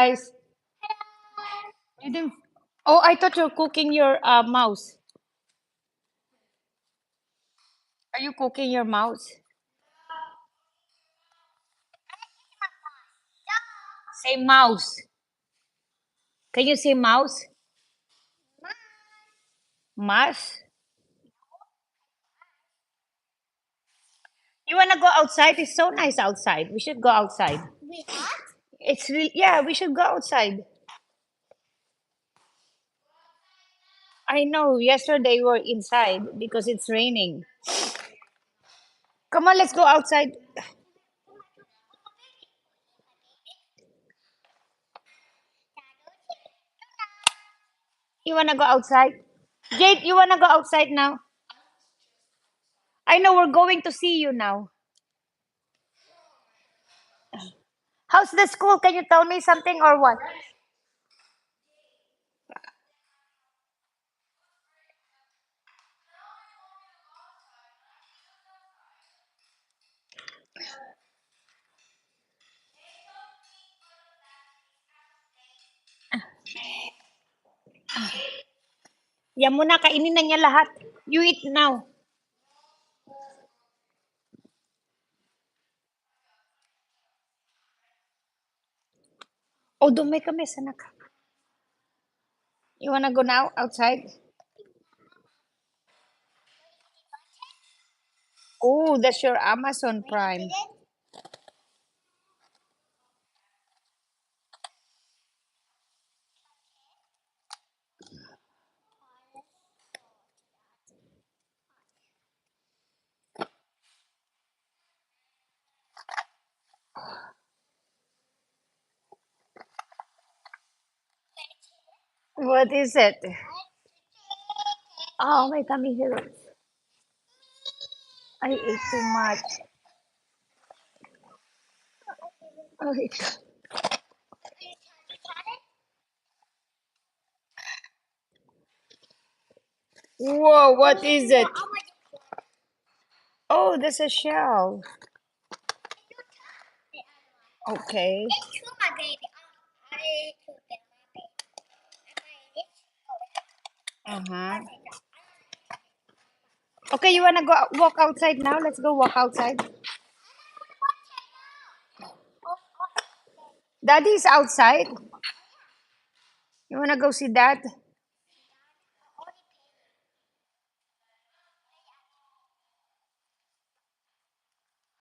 Guys, you didn't. Oh, I thought you're cooking your mouse. Are you cooking your mouse? Say mouse. Can you say mouse? Mouse? You wanna go outside? It's so nice outside. We should go outside. It's really yeah. We should go outside. I know. Yesterday we were inside because it's raining. Come on, let's go outside. You wanna go outside? Jade, you wanna go outside now? I know we're going to see you now. How's the school? Can you tell me something or what? Yan muna, kainin na niya lahat. You eat now. Oh, dumay kami, sanak. You wanna go now outside? Oh, that's your Amazon Prime. What is it? Oh, my tummy hurts. I ate too much. Oh, whoa, what is it? Oh, there's a shell. Okay. Uh-huh. Okay, you wanna go walk outside now? Let's go walk outside. Daddy's outside. You wanna go see dad?